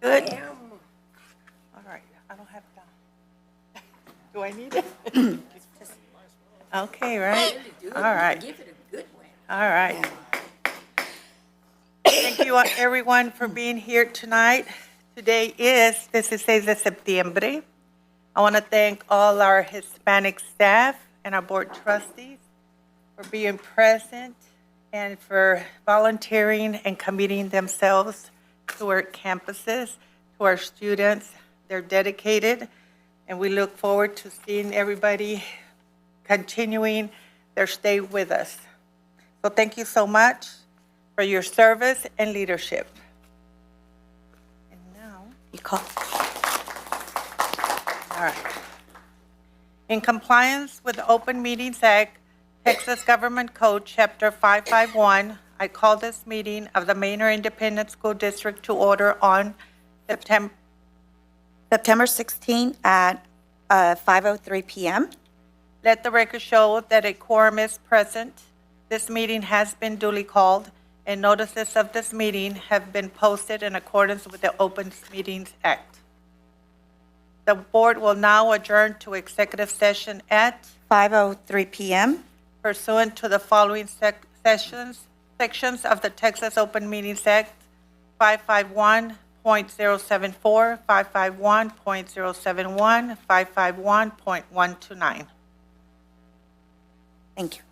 Good. All right, I don't have time. Do I need it? Okay, right? All right. Give it a good one. All right. Thank you, everyone, for being here tonight. Today is 16 de septiembre. I want to thank all our Hispanic staff and our board trustees for being present and for volunteering and committing themselves to our campuses, to our students. They're dedicated, and we look forward to seeing everybody continuing their stay with us. So thank you so much for your service and leadership. And now, You call. all right. In compliance with the Open Meetings Act, Texas Government Code, Chapter 551, I call this meeting of the Manor Independent School District to order on September. September 16 at 5:03 p.m. Let the record show that a quorum is present. This meeting has been duly called, and notices of this meeting have been posted in accordance with the Open Meetings Act. The board will now adjourn to executive session at 5:03 p.m. pursuant to the following sections of the Texas Open Meetings Act, 551.074, 551.071, 551.129. Thank you.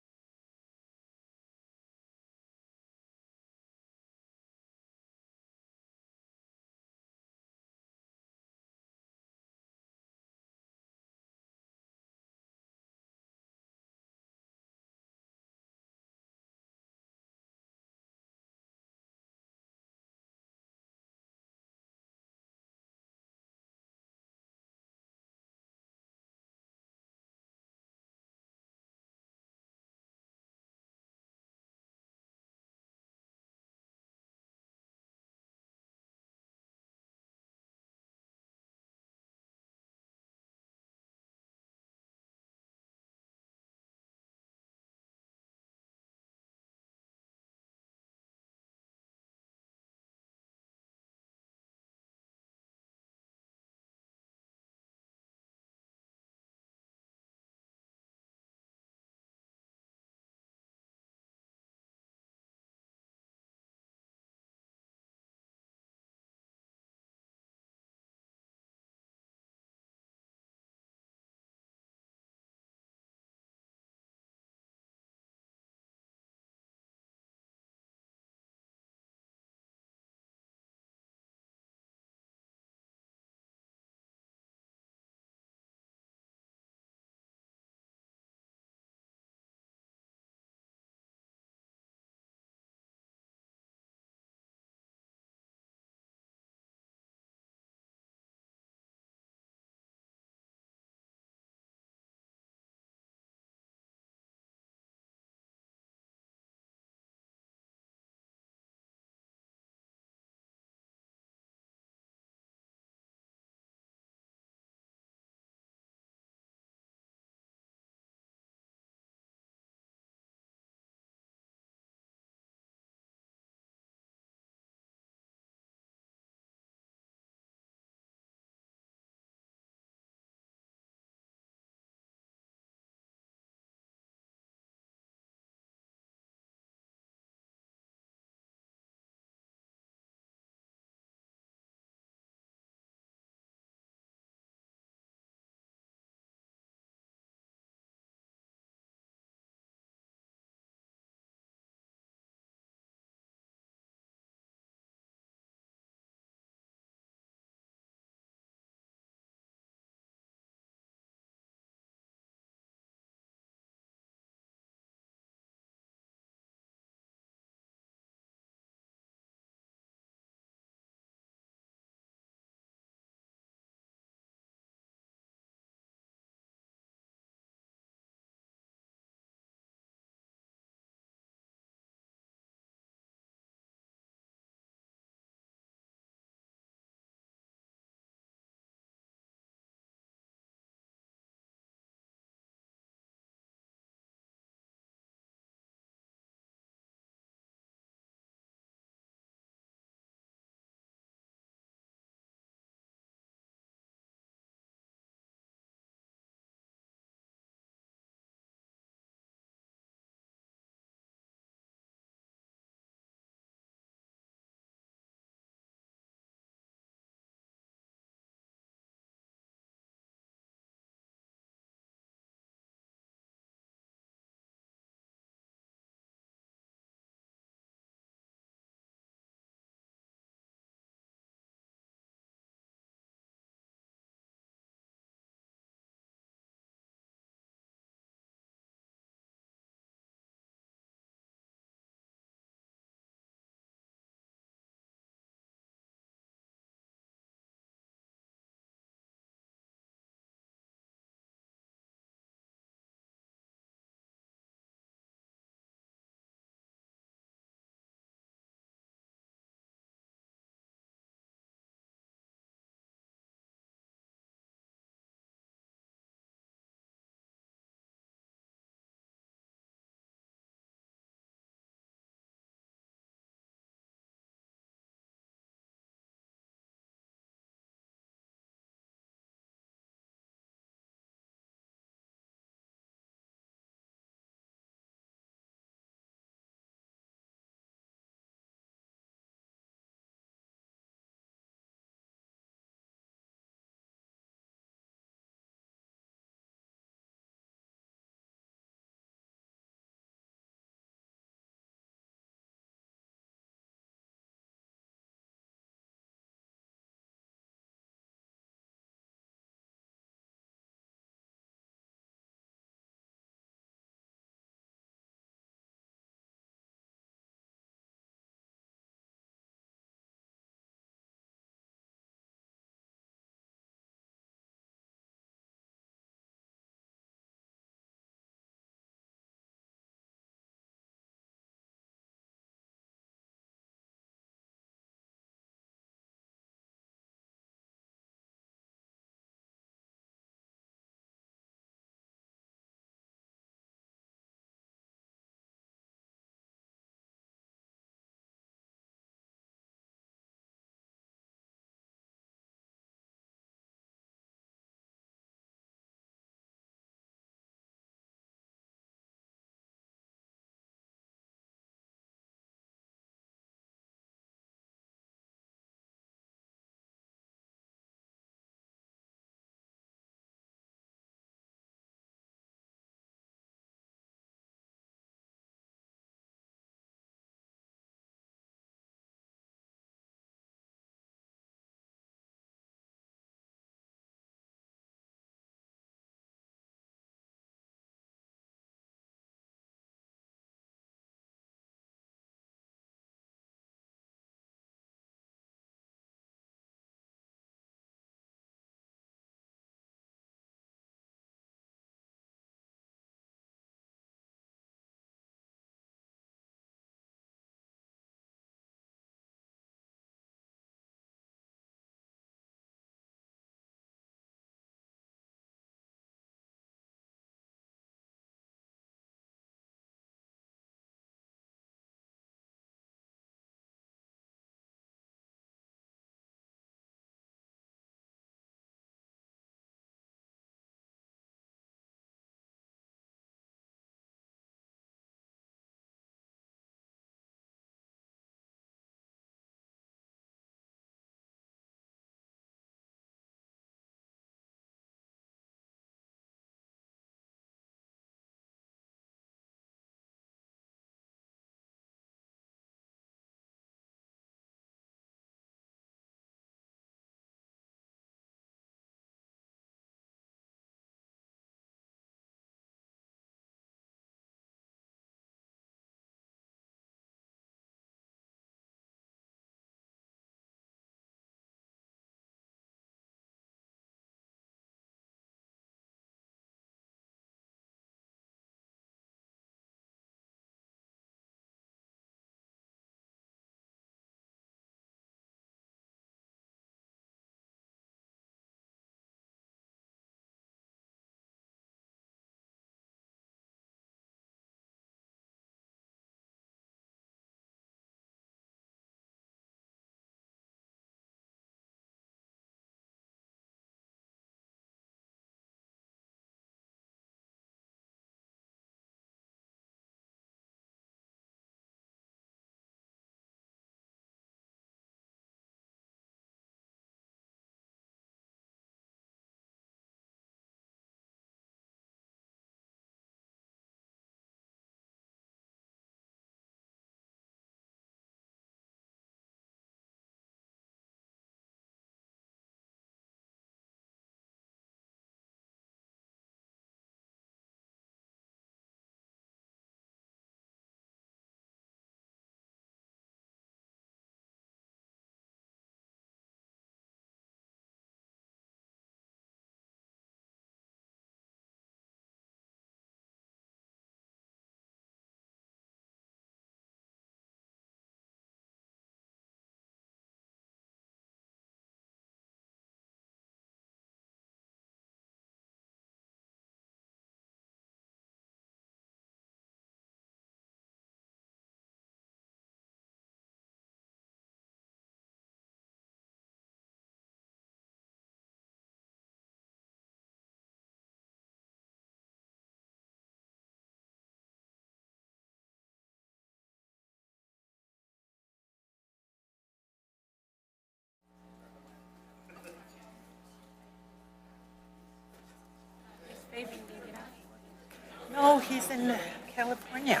in California.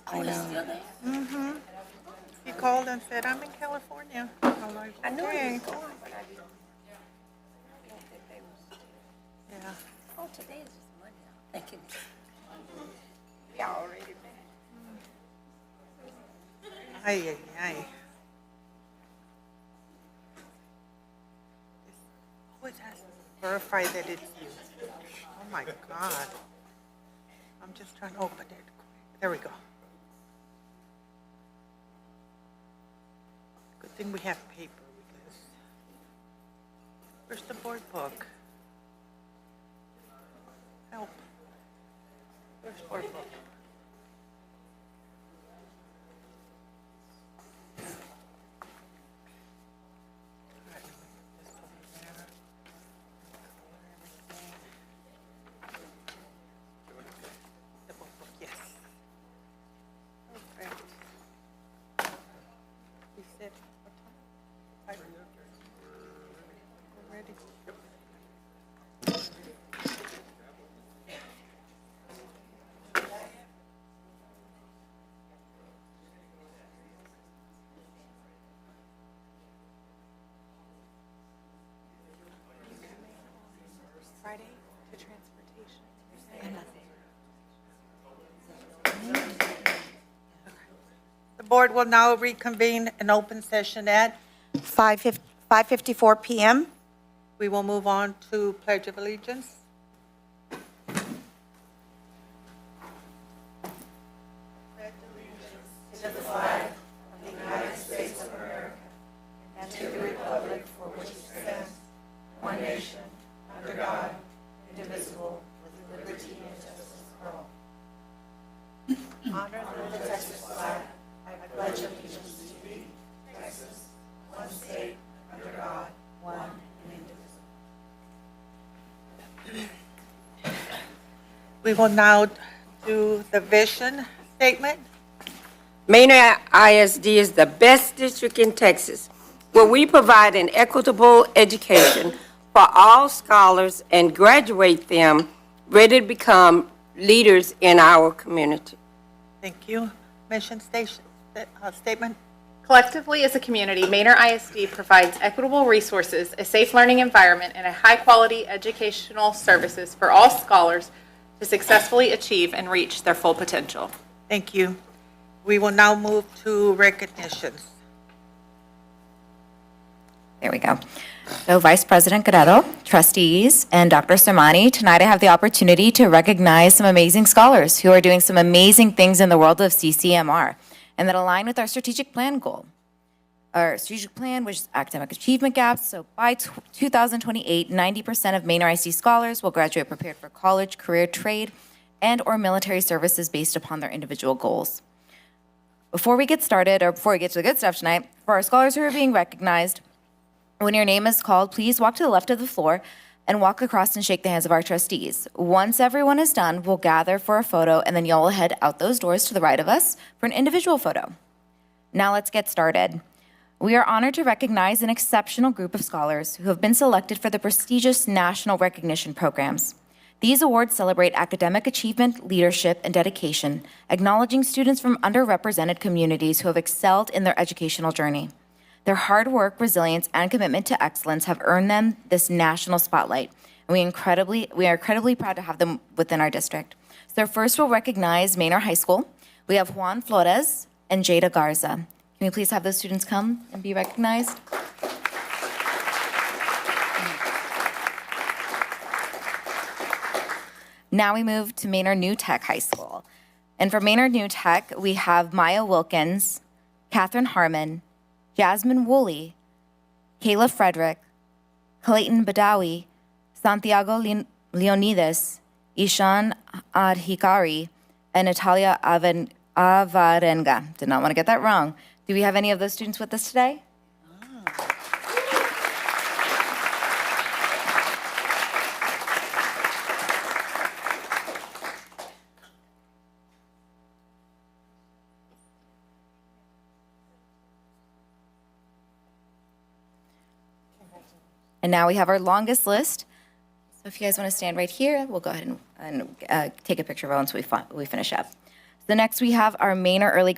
I know. He called and said, I'm in California. I'm like, I knew okay. he was going, but I didn't know that they was, Yeah. oh, today is just Monday. I'm thinking, we already back. Ay, ay, ay. Always has to verify that it's you. Oh my God. I'm just trying to open it. There we go. Good thing we have paper because, where's the board book? Help. Where's board book? The board book, yes. Perfect. We said, what time? We're ready. Friday to transportation. The board will now reconvene an open session at, 5:54 PM. we will move on to Pledge of Allegiance. We will now do the vision statement. Manor ISD is the best district in Texas, where we provide an equitable education for all scholars and graduate them ready to become leaders in our community. Thank you. Mission station, statement. Collectively, as a community, Manor ISD provides equitable resources, a safe learning environment, and a high-quality educational services for all scholars to successfully achieve and reach their full potential. Thank you. We will now move to recognitions. There we go. So Vice President Guerrero, trustees, and Dr. Sermani, tonight I have the opportunity to recognize some amazing scholars who are doing some amazing things in the world of CCMR and that align with our strategic plan goal. Our strategic plan, which is academic achievement gaps. So by 2028, 90% of Manor ISD scholars will graduate prepared for college, career, trade, and or military services based upon their individual goals. Before we get started, or before we get to the good stuff tonight, for our scholars who are being recognized, when your name is called, please walk to the left of the floor and walk across and shake the hands of our trustees. Once everyone is done, we'll gather for a photo, and then you'll head out those doors to the right of us for an individual photo. Now let's get started. We are honored to recognize an exceptional group of scholars who have been selected for the prestigious national recognition programs. These awards celebrate academic achievement, leadership, and dedication, acknowledging students from underrepresented communities who have excelled in their educational journey. Their hard work, resilience, and commitment to excellence have earned them this national spotlight, and we are incredibly proud to have them within our district. So first we'll recognize Manor High School. We have Juan Flores and Jada Garza. Can we please have those students come and be recognized? Now we move to Manor New Tech High School. And for Manor New Tech, we have Maya Wilkins, Catherine Harmon, Jasmine Woolley, Kayla Frederick, Clayton Badawi, Santiago Leonidas, Ishan Adhikari, and Natalia Avarenga. Did not want to get that wrong. Do we have any of those students with us today? And now we have our longest list. So if you guys want to stand right here, we'll go ahead and take a picture once we finish up. So next we have our Manor early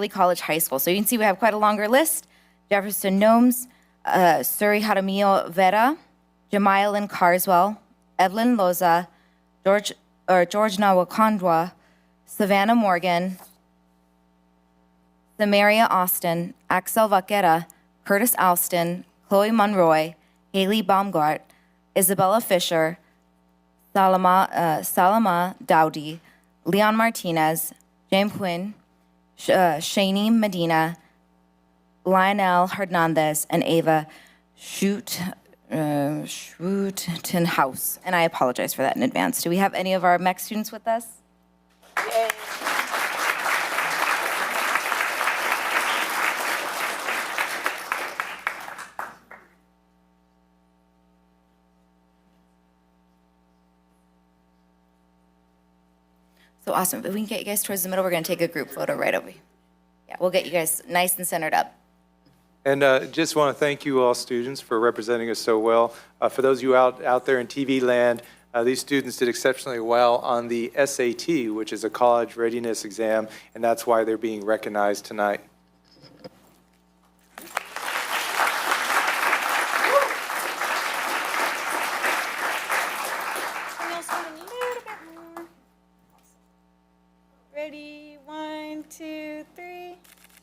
college high school. So you can see we have quite a longer list. Jefferson Gnomes, Surrey Jaramillo Vera, Jamilan Carswell, Evelyn Loza, George Nawakandwa, Savannah Morgan, Samaria Austin, Axel Vaquera, Curtis Alston, Chloe Monroy, Haley Baumgart, Isabella Fisher, Salama Dowdy, Leon Martinez, James Quinn, Shani Medina, Lionel Hernandez, and Ava Schrutenhouse. And I apologize for that in advance. Do we have any of our MEC students with us? So awesome. If we can get you guys towards the middle, we're going to take a group photo right over here. Yeah, we'll get you guys nice and centered up. And just want to thank you all students for representing us so well. For those of you out there in TV land, these students did exceptionally well on the SAT, which is a college readiness exam, and that's why they're being recognized tonight. Ready, 1, 2, 3.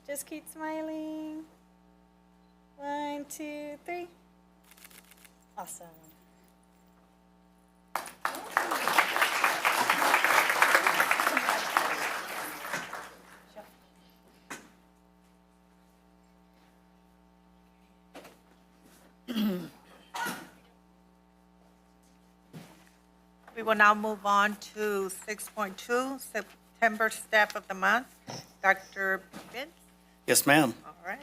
Just keep smiling. 1, 2, 3. Awesome. We will now move on to 6.2, September Staff of the Month. Dr. Vince? Yes, ma'am. All right.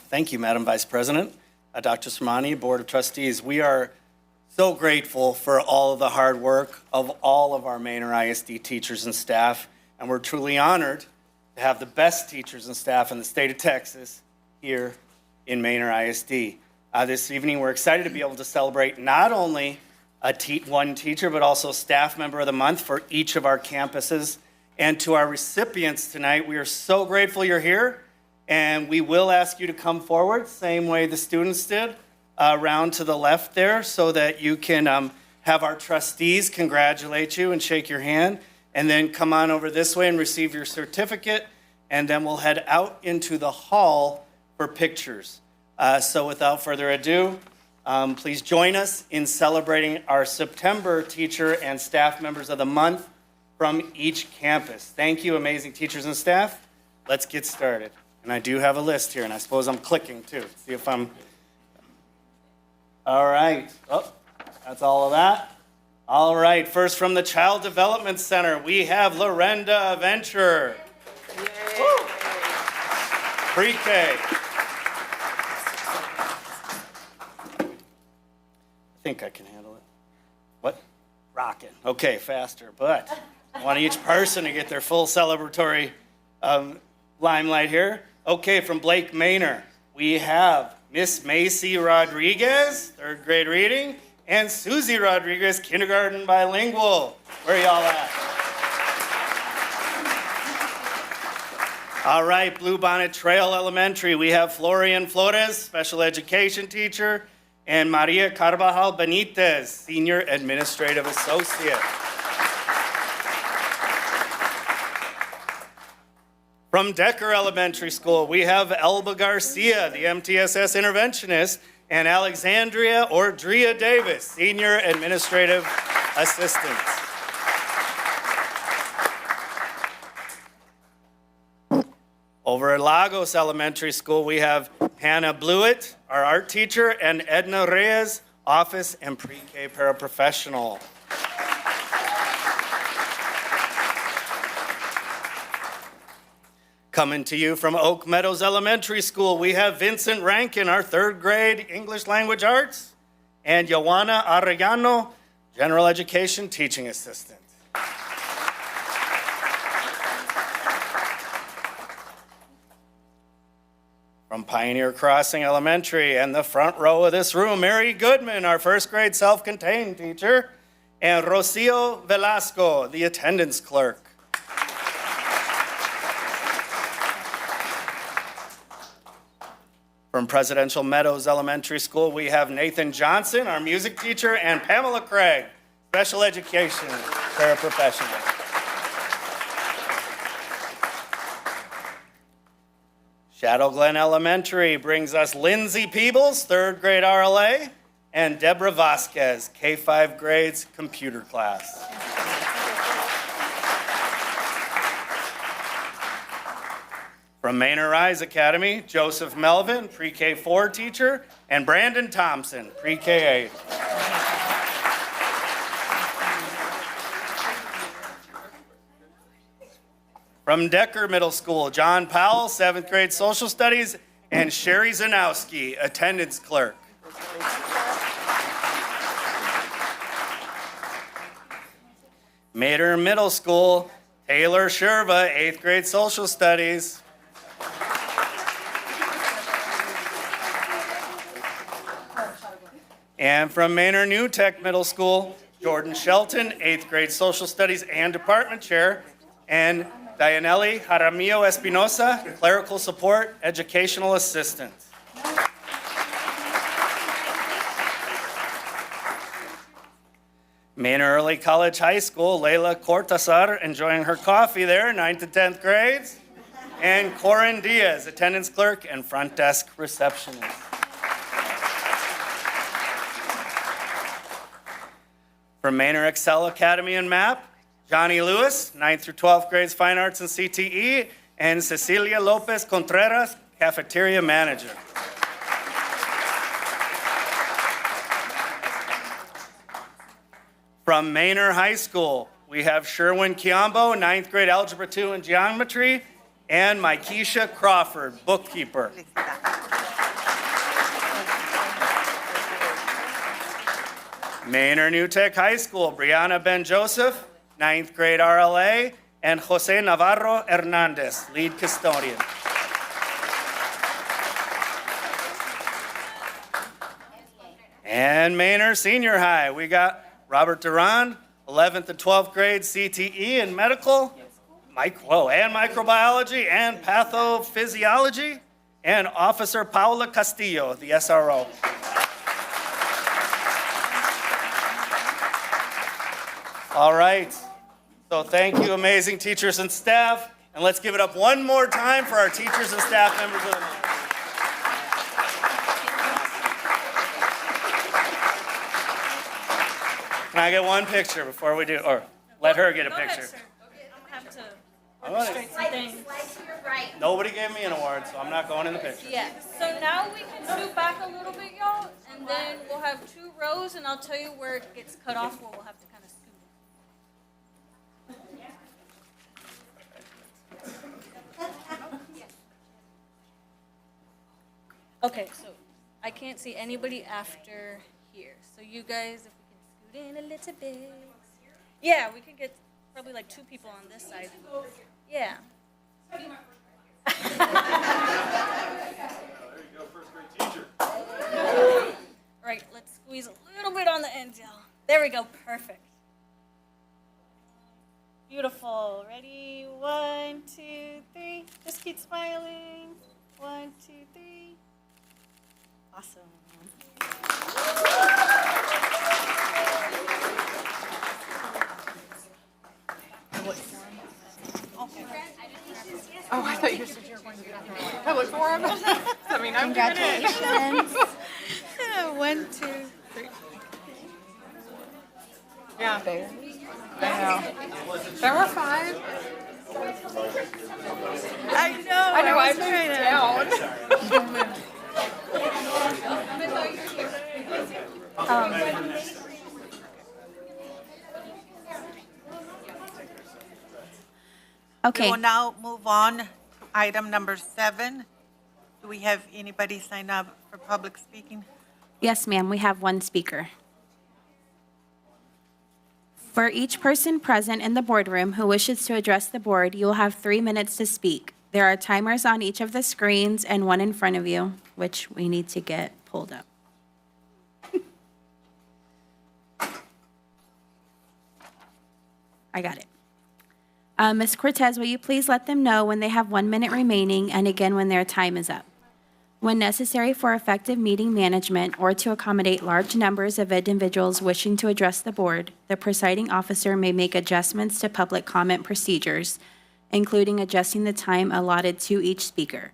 Thank you, Madam Vice President, Dr. Sermani, Board of Trustees. We are so grateful for all of the hard work of all of our Manor ISD teachers and staff, and we're truly honored to have the best teachers and staff in the state of Texas here in Manor ISD. This evening, we're excited to be able to celebrate not only one teacher, but also Staff Member of the Month for each of our campuses. And to our recipients tonight, we are so grateful you're here. And we will ask you to come forward, same way the students did, around to the left there, so that you can have our trustees congratulate you and shake your hand. And then come on over this way and receive your certificate. And then we'll head out into the hall for pictures. So without further ado, please join us in celebrating our September Teacher and Staff Members of the Month from each campus. Thank you, amazing teachers and staff. Let's get started. And I do have a list here, and I suppose I'm clicking too. See if I'm... All right. Oh, that's all of that. All right. First from the Child Development Center, we have Lorenda Venture. Pre-K. I think I can handle it. What? Rockin'. Okay, faster. But I want each person to get their full celebratory limelight here. Okay, from Blake Manor, we have Miss Macy Rodriguez, third grade reading, and Susie Rodriguez, kindergarten bilingual. Where y'all at? All right, Bluebonnet Trail Elementary, we have Florian Flores, special education teacher, and Maria Carvajal Benitez, senior administrative associate. From Decker Elementary School, we have Elba Garcia, the MTSS interventionist, and Alexandria Ordrea Davis, senior administrative assistant. Over at Lagos Elementary School, we have Hannah Blewett, our art teacher, and Edna Reyes, office and pre-K paraprofessional. Coming to you from Oak Meadows Elementary School, we have Vincent Rankin, our third grade English language arts, and Joanna Arellano, general education teaching assistant. From Pioneer Crossing Elementary and the front row of this room, Mary Goodman, our first grade self-contained teacher, and Rocio Velasco, the attendance clerk. From Presidential Meadows Elementary School, we have Nathan Johnson, our music teacher, and Pamela Craig, special education paraprofessional. Shadow Glen Elementary brings us Lindsay Peebles, third grade RLA, and Deborah Vasquez, K-5 grades computer class. From Manor Rise Academy, Joseph Melvin, pre-K4 teacher, and Brandon Thompson, pre-K8. From Decker Middle School, John Powell, 7th grade social studies, and Sherry Zanowski, attendance clerk. Mater Middle School, Taylor Sherva, 8th grade social studies. And from Manor New Tech Middle School, Jordan Shelton, 8th grade social studies and department chair, and Dianelli Jaramillo Espinosa, clerical support, educational assistant. Manor Early College High School, Layla Cortazar, enjoying her coffee there, 9th to 10th grades, and Corin Diaz, attendance clerk and front desk receptionist. From Manor Excel Academy and MAP, Johnny Lewis, 9th through 12th grades, Fine Arts and CTE, and Cecilia Lopez Contreras, cafeteria manager. From Manor High School, we have Sherwin Kiambo, 9th grade Algebra 2 and Geometry, and Mykesha Crawford, bookkeeper. Manor New Tech High School, Brianna Ben Joseph, 9th grade RLA, and Jose Navarro Hernandez, lead custodian. And Manor Senior High, we got Robert Duran, 11th and 12th grade CTE and medical, and microbiology and pathophysiology, and Officer Paula Castillo, the SRO. All right, so thank you, amazing teachers and staff, and let's give it up one more time for our teachers and staff members of the month. Can I get one picture before we do, or let her get a picture? Go ahead, sir. I'm gonna have to orchestrate some things. Nobody gave me an award, so I'm not going in the picture. Yeah, so now we can scoot back a little bit, y'all, and then we'll have 2 rows, and I'll tell you where it gets cut off, where we'll have to kind of scoot. Okay, so I can't see anybody after here. So you guys, if we can scoot in a little bit. Yeah, we could get probably like 2 people on this side. Yeah. There you go, first grade teacher. All right, let's squeeze a little bit on the end, y'all. There we go, perfect. Beautiful. Ready? 1, 2, 3. Just keep smiling. 1, 2, 3. Awesome. Oh, I thought you said you were going to do public forum. I mean, I'm doing it. Congratulations. 1, 2, 3. Yeah. I know. There were 5. I know. I know, was I trying moved to- down. We Okay, will now move on to item number 7. Do we have anybody sign up for public speaking? yes, ma'am, we have 1 speaker. For each person present in the boardroom who wishes to address the board, you will have 3 minutes to speak. There are timers on each of the screens and one in front of you, which we need to get pulled up. I got it. Ms. Cortez, will you please let them know when they have 1 minute remaining and again when their time is up? When necessary for effective meeting management or to accommodate large numbers of individuals wishing to address the board, the presiding officer may make adjustments to public comment procedures, including adjusting the time allotted to each speaker.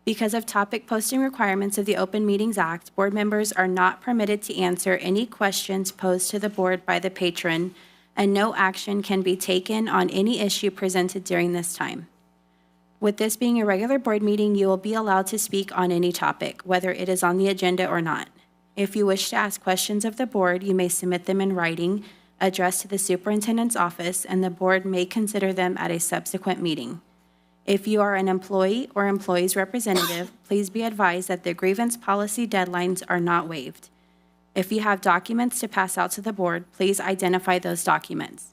Because of topic posting requirements of the Open Meetings Act, board members are not permitted to answer any questions posed to the board by the patron, and no action can be taken on any issue presented during this time. With this being a regular board meeting, you will be allowed to speak on any topic, whether it is on the agenda or not. If you wish to ask questions of the board, you may submit them in writing, addressed to the superintendent's office, and the board may consider them at a subsequent meeting. If you are an employee or employee's representative, please be advised that the grievance policy deadlines are not waived. If you have documents to pass out to the board, please identify those documents.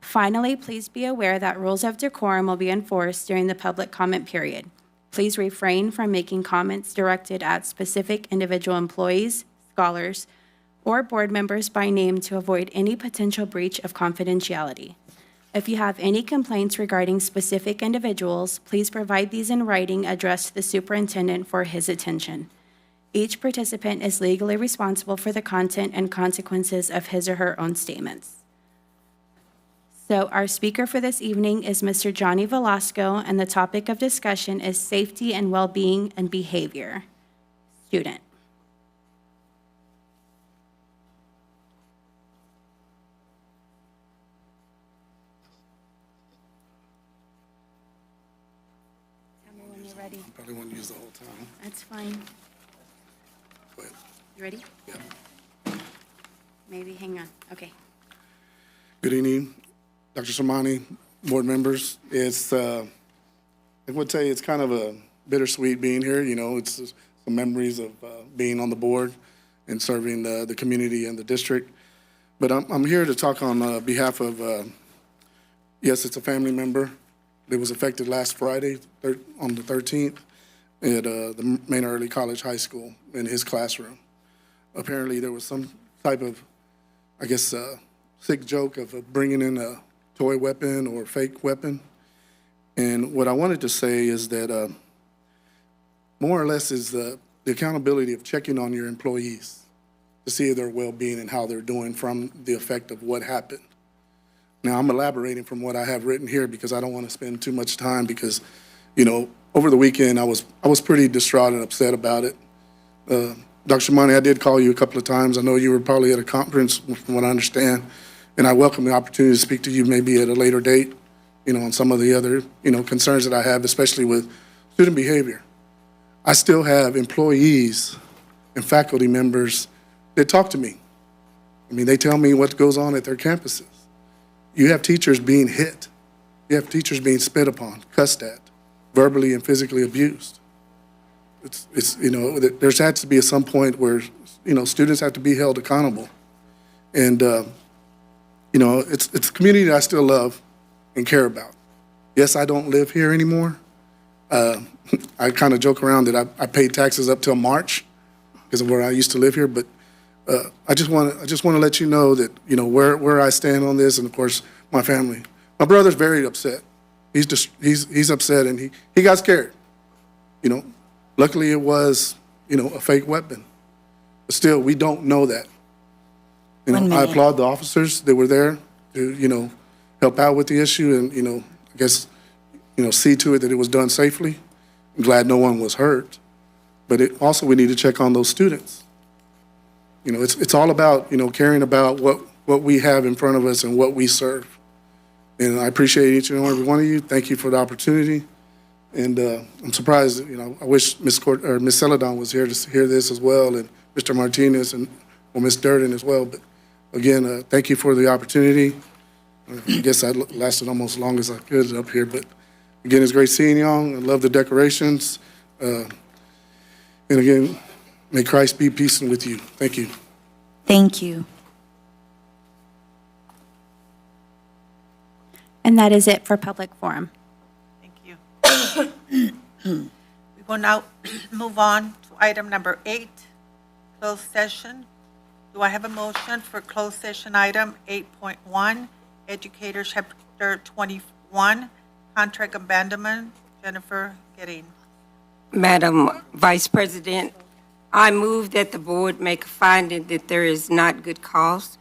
Finally, please be aware that rules of decorum will be enforced during the public comment period. Please refrain from making comments directed at specific individual employees, scholars, or board members by name to avoid any potential breach of confidentiality. If you have any complaints regarding specific individuals, please provide these in writing addressed to the superintendent for his attention. Each participant is legally responsible for the content and consequences of his or her own statements. So our speaker for this evening is Mr. Johnny Velasco, and the topic of discussion is safety and well-being and behavior. Student. Tell me when you're ready. Probably won't use the whole time. That's fine. Go ahead. You ready? Yeah. Maybe, hang on. Okay. Good evening, Dr. Sermani, board members. It's, I would tell you, it's kind of a bittersweet being here. You know, it's some memories of being on the board and serving the community and the district. But I'm here to talk on behalf of, yes, it's a family member that was affected last Friday on the 13th at the Manor Early College High School in his classroom. Apparently, there was some type of, I guess, sick joke of bringing in a toy weapon or fake weapon. And what I wanted to say is that more or less is the accountability of checking on your employees to see their well-being and how they're doing from the effect of what happened. Now, I'm elaborating from what I have written here because I don't want to spend too much time because, you know, over the weekend I was pretty distraught and upset about it. Dr. Sermani, I did call you a couple of times. I know you were probably at a conference, from what I understand, and I welcome the opportunity to speak to you maybe at a later date, you know, on some of the other, you know, concerns that I have, especially with student behavior. I still have employees and faculty members that talk to me. I mean, they tell me what goes on at their campuses. You have teachers being hit. You have teachers being spit upon, cussed at, verbally and physically abused. It's you know, there has to be at some point where, you know, students have to be held accountable. And, you know, it's a community that I still love and care about. Yes, I don't live here anymore. I kind of joke around that I paid taxes up till March because of where I used to live here, but I just want to let you know that, you know, where I stand on this, and of course my family. My brother's very upset. He's upset, and he got scared. You know, luckily it was, you know, a fake weapon, but still we don't know that. You know, I applaud the officers that were there to, you know, help out with the issue and, you know, I guess, you know, see to it that it was done safely. I'm glad no one was hurt, but also we need to check on those students. You know, it's all about, you know, caring about what we have in front of us and what we serve. And I appreciate each and every one of you. Thank you for the opportunity. And I'm surprised, you know, I wish Ms. Celadon was here to hear this as well, and Mr. Martinez and Ms. Durden as well. But again, thank you for the opportunity. I guess I lasted almost as long as I could up here. But again, it's great seeing y'all. I love the decorations. And again, may Christ be peace with you. Thank you. Thank you. And that is it for public forum. Thank you. We will now move on to item number 8, closed session. Do I have a motion for closed session item 8.1 Educator, Chapter 21, Contract Abandonment. Jennifer Gerin. Madam Vice President, I move that the board make a finding that there is not good cause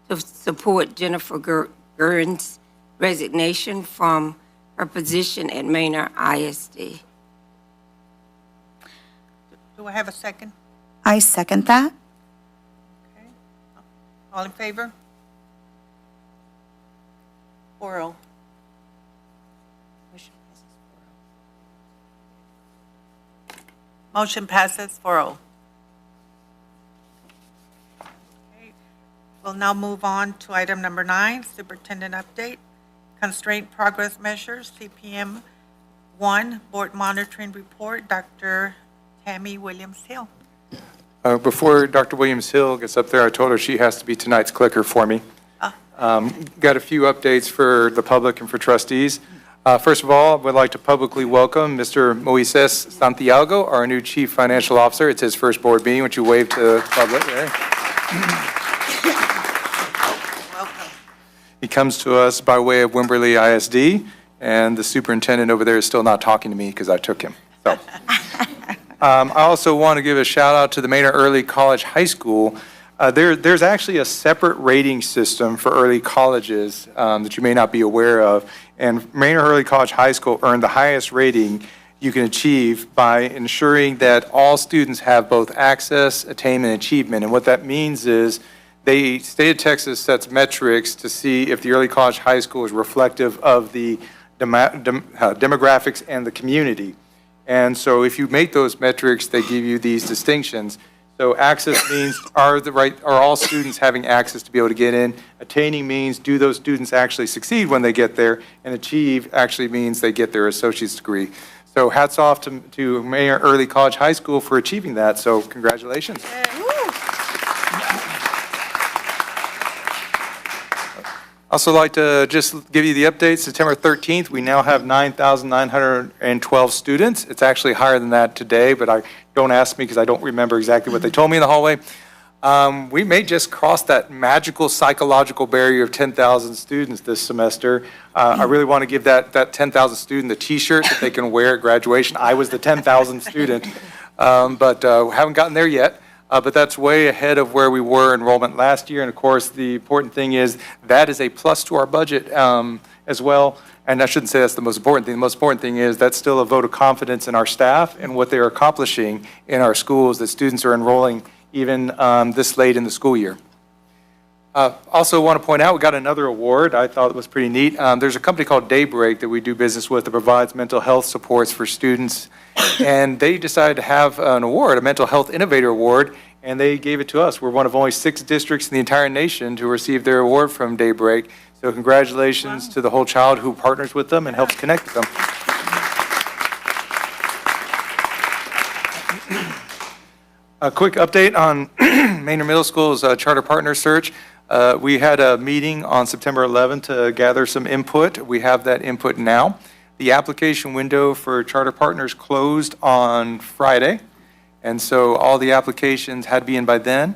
to support Jennifer Guerin's resignation from her position at Manor ISD. Do I have a second? I second that. Okay. All in favor? 4-0. Motion passes 4-0. Okay. We'll now move on to item number 9, Superintendent Update. Constraint Progress Measures, CPM 1, Board Monitoring Report, Dr. Tammy Williams-Hill. Before Dr. Williams-Hill gets up there, I told her she has to be tonight's clicker for me. Got a few updates for the public and for trustees. First of all, I would like to publicly welcome Mr. Moises Santiago, our new Chief Financial Officer. It's his first board meeting. Would you wave to the public there? Welcome. He comes to us by way of Wimberley ISD, and the superintendent over there is still not talking to me because I took him. So, I also want to give a shout out to the Manor Early College High School. There's actually a separate rating system for early colleges that you may not be aware of. And Manor Early College High School earned the highest rating you can achieve by ensuring that all students have both access, attainment, and achievement. And what that means is the state of Texas sets metrics to see if the early college high school is reflective of the demographics and the community. And so if you make those metrics, they give you these distinctions. So access means are all students having access to be able to get in? Attaining means do those students actually succeed when they get there? And achieve actually means they get their associate's degree. So hats off to Manor Early College High School for achieving that. So congratulations. Also like to just give you the update. September 13th, we now have 9,912 students. It's actually higher than that today, but don't ask me because I don't remember exactly what they told me in the hallway. We may just cross that magical psychological barrier of 10,000 students this semester. I really want to give that 10,000 student the T-shirt that they can wear at graduation. I was the 10,000 student, but haven't gotten there yet. But that's way ahead of where we were enrollment last year. And of course, the important thing is that is a plus to our budget as well. And I shouldn't say that's the most important thing. The most important thing is that's still a vote of confidence in our staff and what they're accomplishing in our schools, that students are enrolling even this late in the school year. Also want to point out, we got another award. I thought it was pretty neat. There's a company called Daybreak that we do business with that provides mental health supports for students. And they decided to have an award, a Mental Health Innovator Award, and they gave it to us. We're one of only 6 districts in the entire nation to receive their award from Daybreak. So congratulations to the whole child who partners with them and helps connect with them. A quick update on Manor Middle School's charter partner search. We had a meeting on September 11th to gather some input. We have that input now. The application window for charter partners closed on Friday, and so all the applications had to be in by then.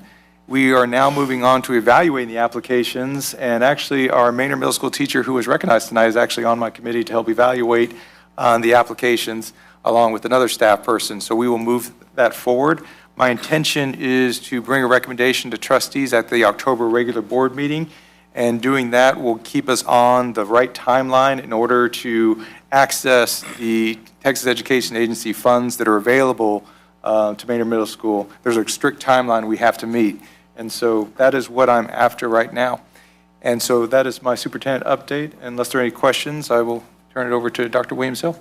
We are now moving on to evaluating the applications, and actually our Manor Middle School teacher who was recognized tonight is actually on my committee to help evaluate the applications along with another staff person. So we will move that forward. My intention is to bring a recommendation to trustees at the October regular board meeting, and doing that will keep us on the right timeline in order to access the Texas Education Agency funds that are available to Manor Middle School. There's a strict timeline we have to meet, and so that is what I'm after right now. And so that is my superintendent update. Unless there are any questions, I will turn it over to Dr. Williams-Hill.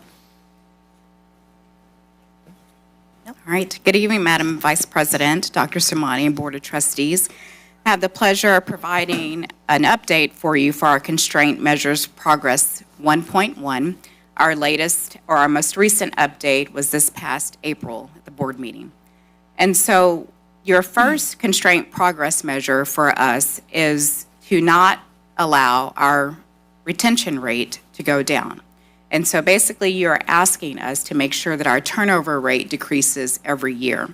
All right. Good evening, Madam Vice President, Dr. Sermani, and Board of Trustees. I have the pleasure of providing an update for you for our Constraint Measures Progress 1.1. Our latest, or our most recent update was this past April at the board meeting. And so your first constraint progress measure for us is to not allow our retention rate to go down. And so basically you're asking us to make sure that our turnover rate decreases every year.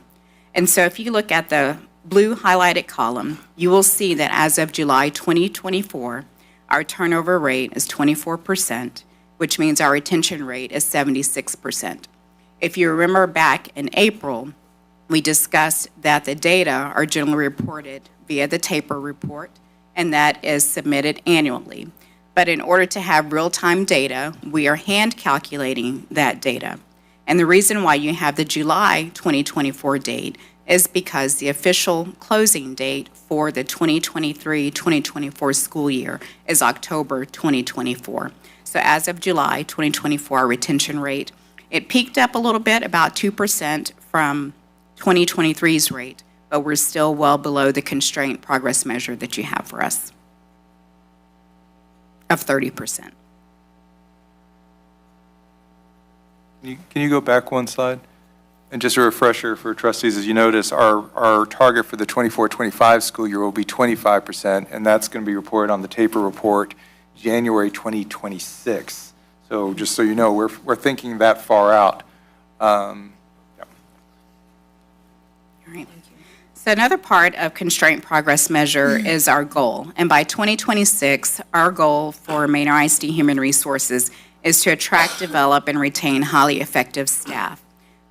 And so if you look at the blue highlighted column, you will see that as of July 2024, Our turnover rate is 24%, which means our retention rate is 76%. If you remember back in April, we discussed that the data are generally reported via the TAPER report, and that is submitted annually. But in order to have real-time data, we are hand calculating that data. And the reason why you have the July 2024 date is because the official closing date for the 2023-2024 school year is October 2024. So as of July 2024, our retention rate, it peaked up a little bit, about 2% from 2023's rate, but we're still well below the constraint progress measure that you have for us of 30%. Can you go back one slide? And just a refresher for trustees, as you notice, our target for the 24-25 school year will be 25%, and that's going to be reported on the TAPER report January 2026. So just so you know, we're thinking that far out. All right. So another part of constraint progress measure is our goal. And by 2026, our goal for Manor ISD Human Resources is to attract, develop, and retain highly effective staff.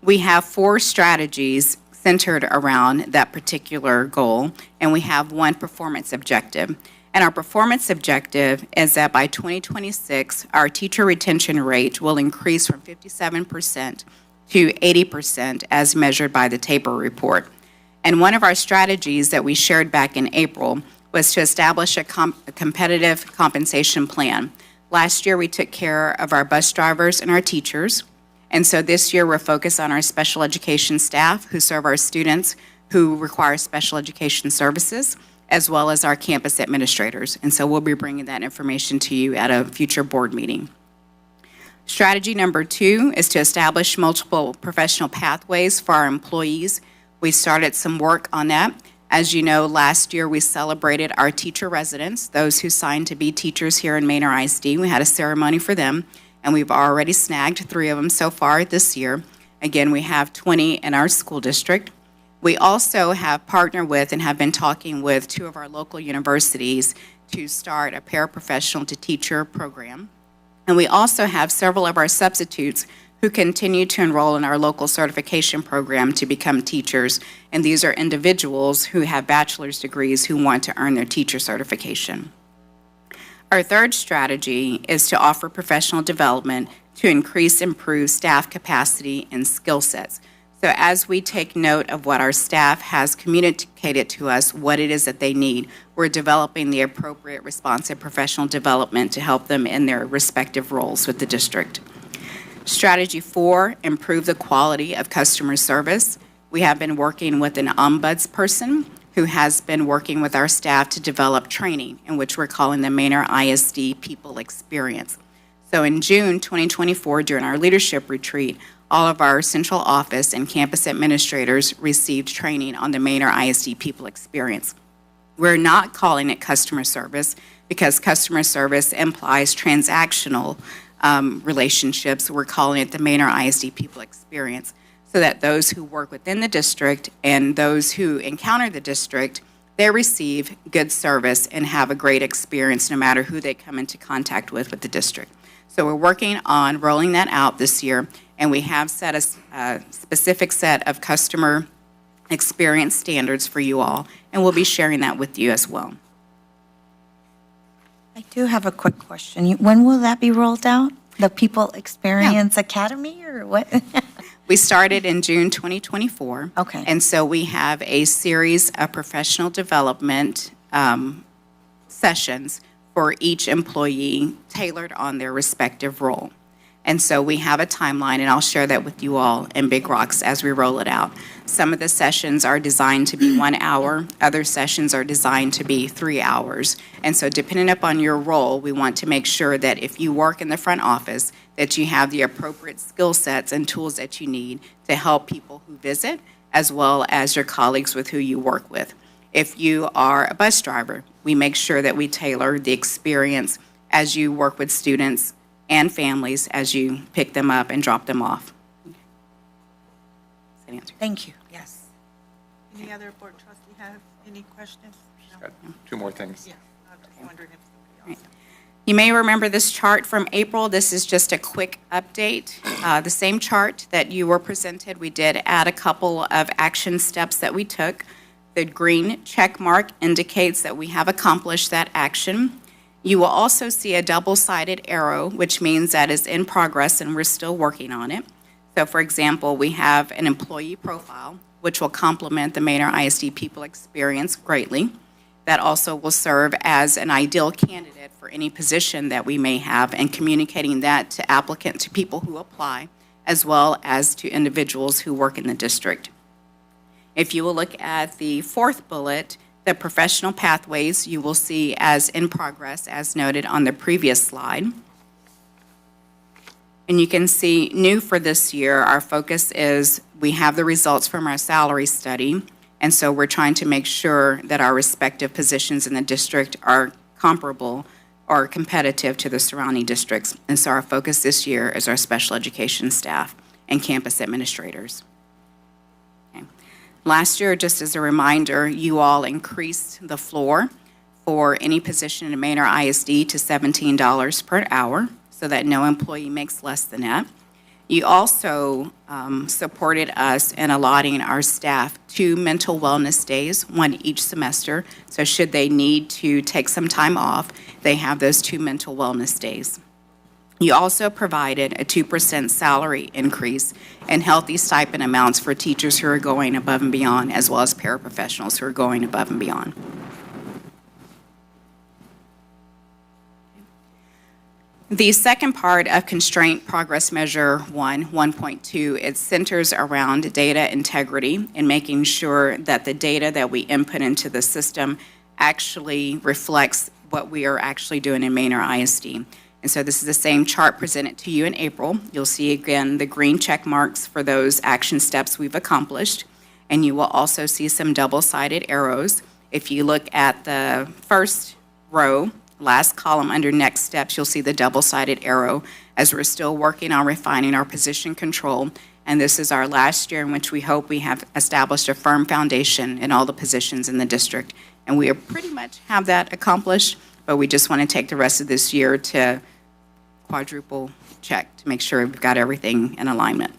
We have 4 strategies centered around that particular goal, and we have one performance objective. And our performance objective is that by 2026, our teacher retention rate will increase from 57% to 80% as measured by the TAPER report. And one of our strategies that we shared back in April was to establish a competitive compensation plan. Last year, we took care of our bus drivers and our teachers. And so this year, we're focused on our special education staff who serve our students who require special education services, as well as our campus administrators. And so we'll be bringing that information to you at a future board meeting. Strategy number 2 is to establish multiple professional pathways for our employees. We started some work on that. As you know, last year we celebrated our teacher residents, those who signed to be teachers here in Manor ISD. We had a ceremony for them, and we've already snagged 3 of them so far this year. Again, we have 20 in our school district. We also have partnered with and have been talking with 2 of our local universities to start a paraprofessional to teacher program. And we also have several of our substitutes who continue to enroll in our local certification program to become teachers. And these are individuals who have bachelor's degrees who want to earn their teacher certification. Our third strategy is to offer professional development to increase, improve staff capacity and skill sets. So as we take note of what our staff has communicated to us, what it is that they need, we're developing the appropriate responsive professional development to help them in their respective roles with the district. Strategy 4, improve the quality of customer service. We have been working with an ombudsperson who has been working with our staff to develop training, in which we're calling the Manor ISD People Experience. So in June 2024, during our leadership retreat, all of our central office and campus administrators received training on the Manor ISD People Experience. We're not calling it customer service because customer service implies transactional relationships. We're calling it the Manor ISD People Experience, so that those who work within the district and those who encounter the district, they receive good service and have a great experience no matter who they come into contact with the district. So we're working on rolling that out this year, and we have set a specific set of customer experience standards for you all, and we'll be sharing that with you as well. I do have a quick question. When will that be rolled out? The People Experience Academy or what? We started in June 2024. Okay. And so we have a series of professional development sessions for each employee tailored on their respective role. And so we have a timeline, and I'll share that with you all in Big Rocks as we roll it out. Some of the sessions are designed to be 1 hour. Other sessions are designed to be 3 hours. And so depending upon your role, we want to make sure that if you work in the front office, that you have the appropriate skill sets and tools that you need to help people who visit, as well as your colleagues with who you work with. If you are a bus driver, we make sure that we tailor the experience as you work with students and families as you pick them up and drop them off. Does that answer? Thank you. Yes. Any other board trustee have any questions? No? Got 2 more things. Yeah, I was just wondering if somebody else. You may remember this chart from April. This is just a quick update. The same chart that you were presented, we did add a couple of action steps that we took. The green check mark indicates that we have accomplished that action. You will also see a double-sided arrow, which means that is in progress and we're still working on it. So for example, we have an employee profile, which will complement the Manor ISD people experience greatly. That also will serve as an ideal candidate for any position that we may have, and communicating that to people who apply, as well as to individuals who work in the district. If you will look at the fourth bullet, the professional pathways, you will see as in progress, as noted on the previous slide. And you can see new for this year, our focus is we have the results from our salary study. And so we're trying to make sure that our respective positions in the district are comparable or competitive to the surrounding districts. And so our focus this year is our special education staff and campus administrators. Okay. Last year, just as a reminder, you all increased the floor for any position in Manor ISD to $17 per hour so that no employee makes less than that. You also supported us in allotting our staff 2 mental wellness days, 1 each semester. So should they need to take some time off, they have those 2 mental wellness days. You also provided a 2% salary increase and healthy stipend amounts for teachers who are going above and beyond, as well as paraprofessionals who are going above and beyond. The second part of Constraint Progress Measure 1.2, it centers around data integrity and making sure that the data that we input into the system actually reflects what we are actually doing in Manor ISD. And so this is the same chart presented to you in April. You'll see again the green check marks for those action steps we've accomplished, and you will also see some double-sided arrows. If you look at the first row, last column under next steps, you'll see the double-sided arrow as we're still working on refining our position control. And this is our last year in which we hope we have established a firm foundation in all the positions in the district. And we are pretty much have that accomplished, but we just want to take the rest of this year to quadruple check to make sure we've got everything in alignment.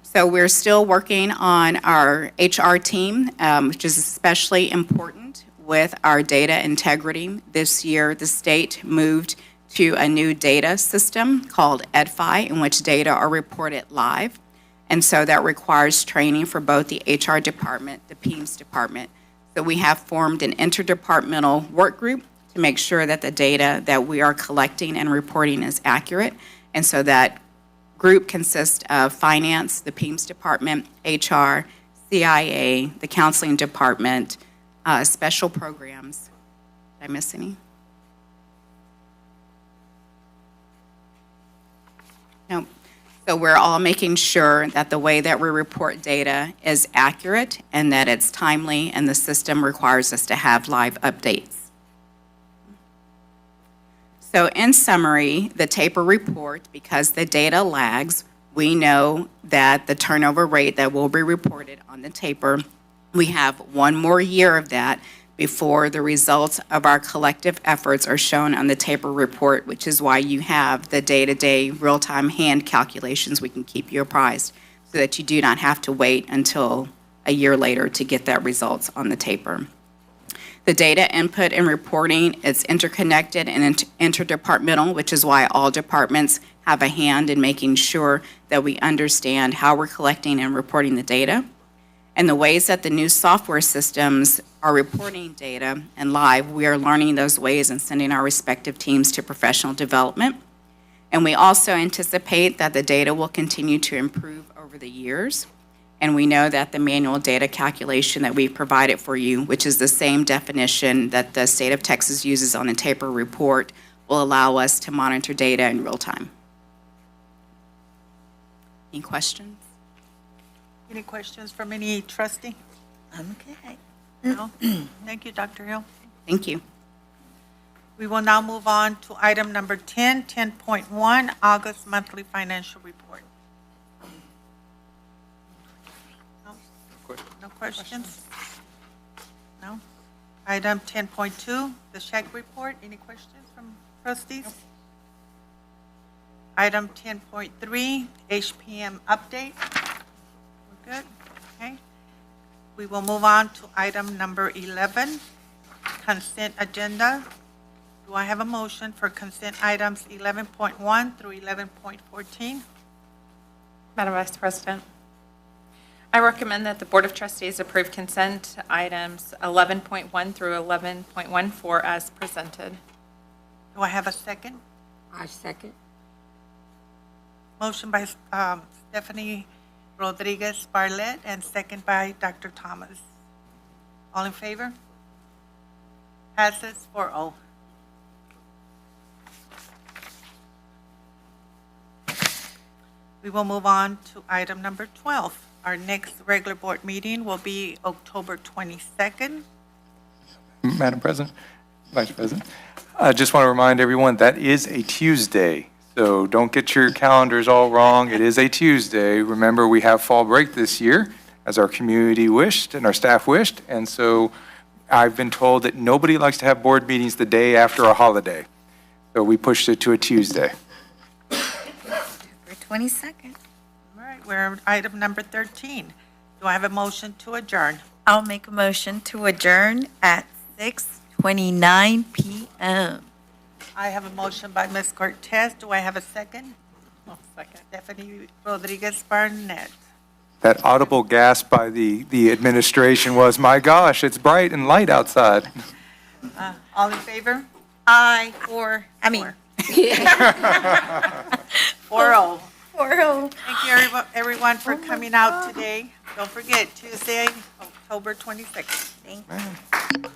So we're still working on our HR team, which is especially important with our data integrity. This year, the state moved to a new data system called EdFi, in which data are reported live. And so that requires training for both the HR department, the PEMS department. So we have formed an interdepartmental work group to make sure that the data that we are collecting and reporting is accurate. And so that group consists of finance, the PEMS department, HR, CIA, the counseling department, special programs. Did I miss any? No. So we're all making sure that the way that we report data is accurate and that it's timely, and the system requires us to have live updates. So in summary, the taper report, because the data lags, we know that the turnover rate that will be reported on the taper, we have 1 more year of that before the results of our collective efforts are shown on the taper report, which is why you have the day-to-day real-time hand calculations. We can keep you apprised so that you do not have to wait until a year later to get that results on the taper. The data input and reporting is interconnected and interdepartmental, which is why all departments have a hand in making sure that we understand how we're collecting and reporting the data. And the ways that the new software systems are reporting data and live, we are learning those ways and sending our respective teams to professional development. And we also anticipate that the data will continue to improve over the years. And we know that the manual data calculation that we've provided for you, which is the same definition that the state of Texas uses on the taper report, will allow us to monitor data in real time. Any questions? Any questions from any trustee? Okay. No? Thank you, Dr. Hill. Thank you. We will now move on to item number 10, 10.1, August monthly financial report. No questions? No? Item 10.2, the check report. Any questions from trustees? Item 10.3, HPM update. We're good? Okay. We will move on to item number 11, consent agenda. Do I have a motion for consent items 11.1 through 11.14? Madam Vice President, I recommend that the Board of Trustees approve consent items 11.1 through 11.14 as presented. Do I have a second? I second. Motion by Stephanie Rodriguez Bartlett and second by Dr. Thomas. All in favor? Passes 4-0. We will move on to item number 12. Our next regular board meeting will be October 22nd. Madam President, Vice President, I just want to remind everyone that is a Tuesday. So don't get your calendars all wrong. It is a Tuesday. Remember, we have fall break this year, as our community wished and our staff wished. And so I've been told that nobody likes to have board meetings the day after a holiday. So we pushed it to a Tuesday. For 22nd. All right, we're on item number 13. Do I have a motion to adjourn? I'll make a motion to adjourn at 6:29 p.m. I have a motion by Ms. Cortez. Do I have a second? Second. Stephanie Rodriguez Barnett. That audible gasp by the administration was, my gosh, it's bright and light outside. All in favor? Aye. 4-0. Thank you, everyone, for coming out today. Don't forget, Tuesday, October 26th. Thank you.